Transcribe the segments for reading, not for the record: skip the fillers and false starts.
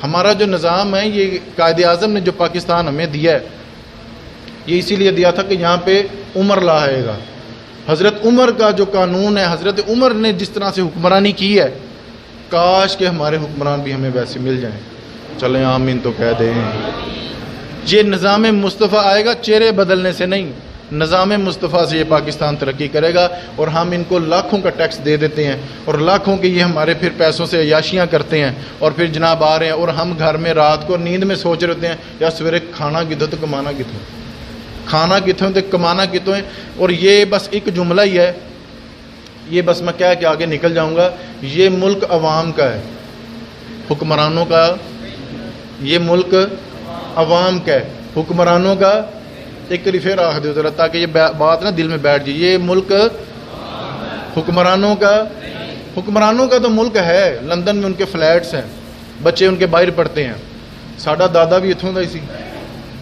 ہمارا جو نظام ہے یہ قائد اعظم نے جو پاکستان ہمیں دیا ہے یہ اسی لیے دیا تھا کہ یہاں پہ عمر لا آئے گا. حضرت عمر کا جو قانون ہے، حضرت عمر نے جس طرح سے حکمرانی کی ہے، کاش کہ ہمارے حکمران بھی ہمیں ویسے مل جائیں. چلیں آمین تو کہہ دیں. یہ نظام مصطفیٰ آئے گا چہرے بدلنے سے نہیں، نظام مصطفیٰ سے یہ پاکستان ترقی کرے گا. اور ہم ان کو لاکھوں کا ٹیکس دے دیتے ہیں اور لاکھوں کے یہ ہمارے پھر پیسوں سے عیاشیاں کرتے ہیں اور پھر جناب آ رہے ہیں اور ہم گھر میں رات کو نیند میں سوچ رہتے ہیں یا سویرے کھانا کتوں تو کمانا کتوں، کھانا کتوں تو کمانا کتوں ہے. اور یہ بس ایک جملہ ہی ہے، یہ بس میں کہہ کے آگے نکل جاؤں گا. یہ ملک عوام کا ہے، حکمرانوں کا. یہ ملک عوام کا ہے، حکمرانوں کا. ایک کری پھر آخ دو ذرا تاکہ یہ بات نا دل میں بیٹھ جائے. یہ ملک حکمرانوں کا تو ملک ہے. لندن میں ان کے فلیٹس ہیں، بچے ان کے باہر پڑھتے ہیں. ساڈا دادا بھی اتوں کا ہی سی،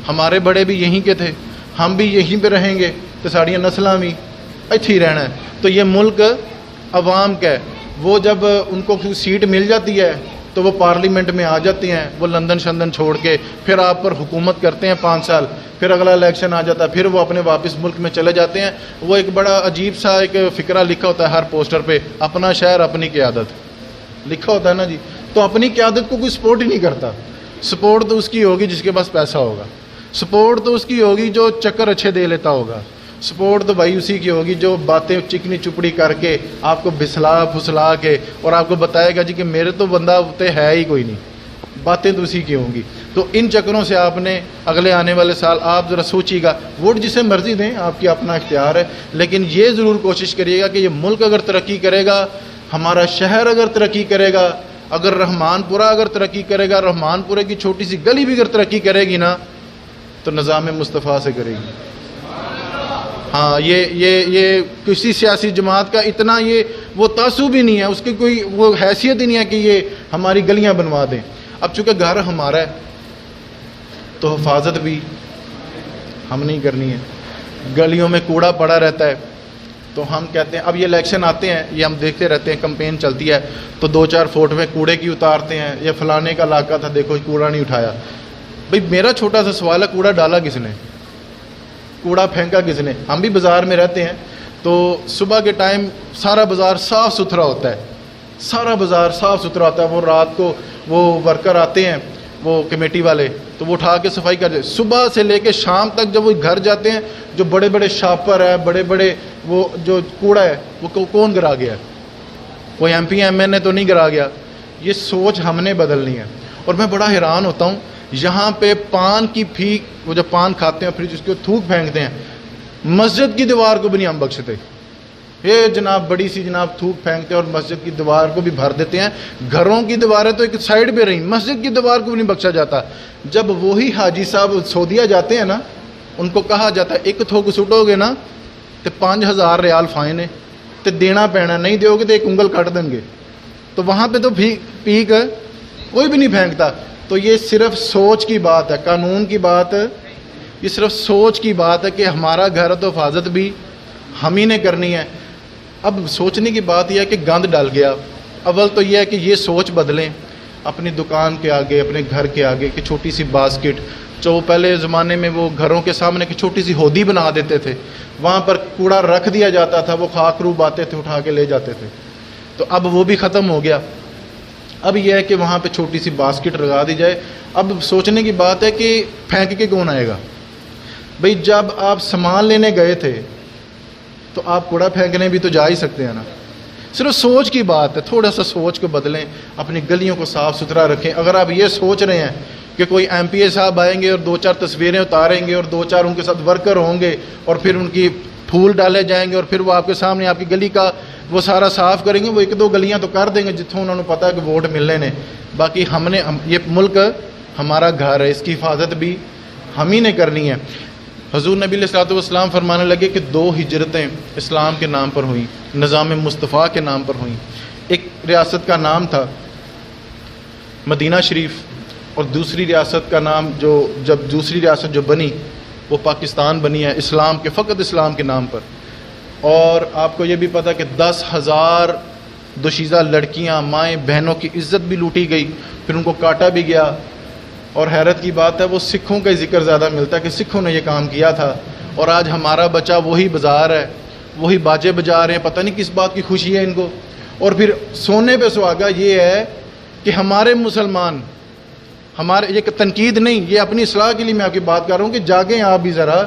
ہمارے بڑے بھی یہیں کے تھے، ہم بھی یہیں پہ رہیں گے تو ساڑیاں نسلاں بھی اتھی ہی رہنا ہے. تو یہ ملک عوام کا ہے. وہ جب ان کو سیٹ مل جاتی ہے تو وہ پارلیمنٹ میں آ جاتے ہیں، وہ لندن شندن چھوڑ کے پھر آپ پر حکومت کرتے ہیں 5 سال، پھر اگلا الیکشن آ جاتا ہے، پھر وہ اپنے واپس ملک میں چلے جاتے ہیں. وہ ایک بڑا عجیب سا ایک فقرہ لکھا ہوتا ہے ہر پوسٹر پہ، اپنا شہر اپنی قیادت لکھا ہوتا ہے نا جی. تو اپنی قیادت کو کوئی سپورٹ ہی نہیں کرتا. سپورٹ تو اس کی ہوگی جس کے پاس پیسہ ہوگا، سپورٹ تو اس کی ہوگی جو چکر اچھے دے لیتا ہوگا، سپورٹ تو بھائی اسی کی ہوگی جو باتیں چکنی چپڑی کر کے آپ کو بھسلا پھسلا کے اور آپ کو بتائے گا جی کہ میرے تو بندہ ہوتے ہے ہی کوئی نہیں. باتیں تو اسی کی ہوں گی. تو ان چکروں سے آپ نے اگلے آنے والے سال آپ ذرا سوچیے گا. ووٹ جسے مرضی دیں، آپ کی اپنا اختیار ہے، لیکن یہ ضرور کوشش کریے گا کہ یہ ملک اگر ترقی کرے گا، ہمارا شہر اگر ترقی کرے گا، اگر رحمان پورہ اگر ترقی کرے گا، رحمان پورے کی چھوٹی سی گلی بھی اگر ترقی کرے گی نا تو نظام مصطفیٰ سے کرے گی. ہاں یہ کسی سیاسی جماعت کا اتنا یہ وہ تعصب ہی نہیں ہے، اس کی کوئی وہ حیثیت ہی نہیں ہے کہ یہ ہماری گلیاں بنوا دیں. اب چونکہ گھر ہمارا ہے تو حفاظت بھی ہم نہیں کرنی ہے. گلیوں میں کوڑا پڑا رہتا ہے تو ہم کہتے ہیں اب یہ الیکشن آتے ہیں، یہ ہم دیکھتے رہتے ہیں، کمپین چلتی ہے تو 2-4 فوٹو میں کوڑے کی اتارتے ہیں، یا فلانے کا علاقہ تھا دیکھو کوڑا نہیں اٹھایا. بھئی میرا چھوٹا سا سوال ہے، کوڑا ڈالا کس نے، کوڑا پھینکا کس نے؟ ہم بھی بازار میں رہتے ہیں تو صبح کے ٹائم سارا بازار صاف ستھرا ہوتا ہے، سارا بازار صاف ستھرا ہوتا ہے. وہ رات کو وہ ورکر آتے ہیں، وہ کمیٹی والے، تو وہ اٹھا کے صفائی کر دیتے. صبح سے لے کے شام تک جب وہ گھر جاتے ہیں، جو بڑے بڑے شاپر ہے، بڑے بڑے وہ جو کوڑا ہے وہ کون گرا گیا؟ کوئی ایم پی ایم این اے تو نہیں گرا گیا. یہ سوچ ہم نے بدلنی ہے. اور میں بڑا حیران ہوتا ہوں، یہاں پہ پان کی پھیک، وہ جب پان کھاتے ہیں پھر جس کو تھوک پھینکتے ہیں، مسجد کی دیوار کو بھی نہیں ہم بخشتے. یہ جناب بڑی سی جناب تھوک پھینکتے ہیں اور مسجد کی دیوار کو بھی بھر دیتے ہیں. گھروں کی دیواریں تو ایک سائڈ پہ رہیں، مسجد کی دیوار کو بھی نہیں بخشا جاتا. جب وہی حاجی صاحب سعودیہ جاتے ہیں نا، ان کو کہا جاتا ہے ایک تھوک سٹو گے نا تو 5000 ریال فائن ہے تو دینا پینا، نہیں دیو گے تو ایک انگل کٹ دیں گے. تو وہاں پہ تو پیک کوئی بھی نہیں پھینکتا. تو یہ صرف سوچ کی بات ہے، قانون کی بات، یہ صرف سوچ کی بات ہے کہ ہمارا گھر تو حفاظت بھی ہم ہی نے کرنی ہے. اب سوچنے کی بات یہ ہے کہ گند ڈال گیا. اول تو یہ ہے کہ یہ سوچ بدلیں. اپنی دکان کے آگے، اپنے گھر کے آگے کہ چھوٹی سی باسکٹ، جو پہلے زمانے میں وہ گھروں کے سامنے کی چھوٹی سی ہودی بنا دیتے تھے، وہاں پر کوڑا رکھ دیا جاتا تھا، وہ خاک روب آتے تھے اٹھا کے لے جاتے تھے. تو اب وہ بھی ختم ہو گیا. اب یہ ہے کہ وہاں پہ چھوٹی سی باسکٹ لگا دی جائے. اب سوچنے کی بات ہے کہ پھینک کے کون آئے گا؟ بھئی جب آپ سامان لینے گئے تھے تو آپ کوڑا پھینکنے بھی تو جا ہی سکتے ہیں نا. صرف سوچ کی بات ہے، تھوڑا سا سوچ کو بدلیں، اپنی گلیوں کو صاف ستھرا رکھیں. اگر آپ یہ سوچ رہے ہیں کہ کوئی ایم پی اے صاحب آئیں گے اور 2-4 تصویریں اتاریں گے اور 2-4 ان کے ساتھ ورکر ہوں گے اور پھر ان کی پھول ڈالے جائیں گے اور پھر وہ آپ کے سامنے آپ کی گلی کا وہ سارا صاف کریں گے، وہ 1-2 گلیاں تو کر دیں گے جتوں انہوں نے پتا ہے کہ ووٹ ملنے نے. باقی یہ ملک ہمارا گھر ہے، اس کی حفاظت بھی ہم ہی نے کرنی ہے. حضور نبی علیہ الصلوۃ والسلام فرمانے لگے کہ 2 ہجرتیں اسلام کے نام پر ہوئیں، نظام مصطفیٰ کے نام پر ہوئیں. ایک ریاست کا نام تھا مدینہ شریف اور دوسری ریاست کا نام جب دوسری ریاست جو بنی وہ پاکستان بنی ہے، اسلام کے، فقط اسلام کے نام پر. اور آپ کو یہ بھی پتہ کہ 10,000 دوشیزہ لڑکیاں، مائیں بہنوں کی عزت بھی لوٹی گئی، پھر ان کو کاٹا بھی گیا. اور حیرت کی بات ہے وہ سکھوں کا ذکر زیادہ ملتا ہے کہ سکھوں نے یہ کام کیا تھا، اور آج ہمارا بچہ وہی بازار ہے، وہی باجے بجا رہے ہیں، پتہ نہیں کس بات کی خوشی ہے ان کو. اور پھر سونے پہ سہاگا یہ ہے کہ ہمارے مسلمان، ہمارے یہ تنقید نہیں، یہ اپنی اصلاح کے لیے میں آپ کی بات کر رہا ہوں کہ جاگیں آپ بھی ذرا،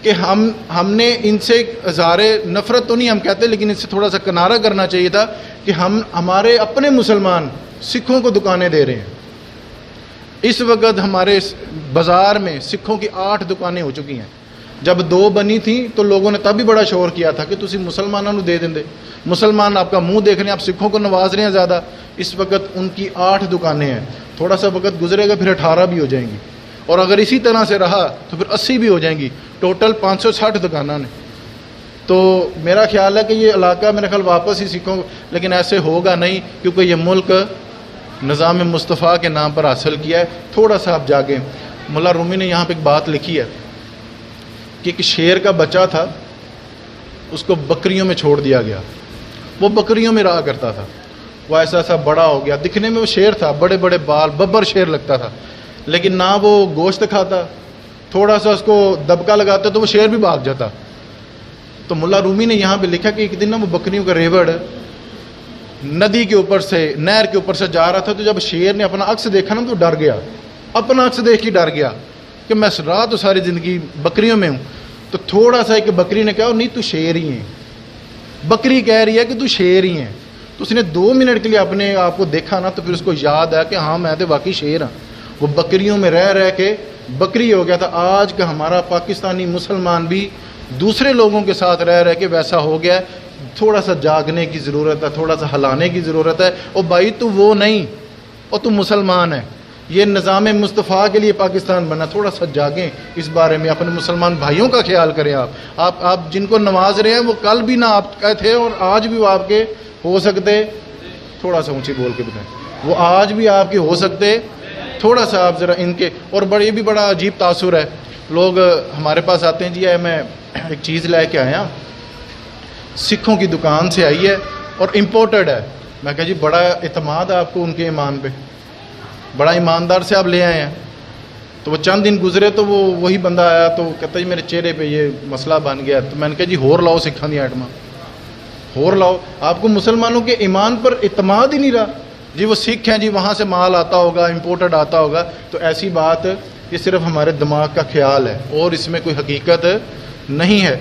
کہ ہم نے ان سے اظہار نفرت تو نہیں ہم کہتے، لیکن اس سے تھوڑا سا کنارہ کرنا چاہیے تھا کہ ہمارے اپنے مسلمان سکھوں کو دکانیں دے رہے ہیں. اس وقت ہمارے بازار میں سکھوں کی 8 دکانیں ہو چکی ہیں. جب 2 بنی تھیں تو لوگوں نے تب بھی بڑا شور کیا تھا کہ تسی مسلمانوں کو دے دیں، مسلمان آپ کا منہ دیکھ رہے ہیں، آپ سکھوں کو نواز رہے ہیں زیادہ. اس وقت ان کی 8 دکانیں ہیں، تھوڑا سا وقت گزرے گا پھر 18 بھی ہو جائیں گی، اور اگر اسی طرح سے رہا تو پھر 80 بھی ہو جائیں گی. ٹوٹل 560 دکانیں نے. تو میرا خیال ہے کہ یہ علاقہ میرا خیال واپس ہی سکھوں، لیکن ایسے ہوگا نہیں، کیونکہ یہ ملک نظام مصطفیٰ کے نام پر حاصل کیا ہے. تھوڑا سا آپ جاگیں. ملا رومی نے یہاں پہ ایک بات لکھی ہے کہ ایک شیر کا بچہ تھا، اس کو بکریوں میں چھوڑ دیا گیا. وہ بکریوں میں رہا کرتا تھا، وہ ایسا ایسا بڑا ہو گیا، دکھنے میں وہ شیر تھا، بڑے بڑے بال، ببر شیر لگتا تھا، لیکن نہ وہ گوشت کھاتا، تھوڑا سا اس کو دبکا لگاتا تو وہ شیر بھی بھاگ جاتا. تو ملا رومی نے یہاں پہ لکھا کہ ایک دن نا وہ بکریوں کا ریوڑ ندی کے اوپر سے، نہر کے اوپر سے جا رہا تھا، تو جب شیر نے اپنا عکس دیکھا نا تو ڈر گیا، اپنا عکس دیکھ کے ڈر گیا کہ میں رات تو ساری زندگی بکریوں میں ہوں. تو تھوڑا سا ایک بکری نے کہا نہیں تو شیر ہی ہے، بکری کہہ رہی ہے کہ تو شیر ہی ہے. تو اس نے 2 منٹ کے لیے اپنے آپ کو دیکھا نا، تو پھر اس کو یاد آیا کہ ہاں میں تو واقعی شیر ہوں. وہ بکریوں میں رہ کے بکری ہو گیا تھا. آج کا ہمارا پاکستانی مسلمان بھی دوسرے لوگوں کے ساتھ رہ کے ویسا ہو گیا ہے. تھوڑا سا جاگنے کی ضرورت ہے، تھوڑا سا ہلانے کی ضرورت ہے. اور بھائی تو وہ نہیں، اور تو مسلمان ہے. یہ نظام مصطفیٰ کے لیے پاکستان بنا. تھوڑا سا جاگیں اس بارے میں، اپنے مسلمان بھائیوں کا خیال کریں. آپ جن کو نواز رہے ہیں وہ کل بھی نہ آپ کا تھے اور آج بھی وہ آپ کے ہو سکتے. تھوڑا سا اونچی بول کے بتائیں، وہ آج بھی آپ کے ہو سکتے. تھوڑا سا آپ ذرا ان کے. اور یہ بھی بڑا عجیب تاثر ہے، لوگ ہمارے پاس آتے ہیں، جی میں ایک چیز لے کے آیا، سکھوں کی دکان سے آئی ہے اور امپورٹڈ ہے. میں کہا جی بڑا اعتماد ہے آپ کو ان کے ایمان پہ، بڑا ایماندار سے آپ لے آئے ہیں. تو وہ چند دن گزرے تو وہی بندہ آیا تو کہتا جی میرے چہرے پہ یہ مسئلہ بن گیا. تو میں نے کہا جی ہور لاؤ سکھاں دی آئٹماں، ہور لاؤ. آپ کو مسلمانوں کے ایمان پر اعتماد ہی نہیں رہا. جی وہ سکھ ہیں، جی وہاں سے مال آتا ہوگا، امپورٹڈ آتا ہوگا. تو ایسی بات یہ صرف ہمارے دماغ کا خیال ہے اور اس میں کوئی حقیقت نہیں ہے.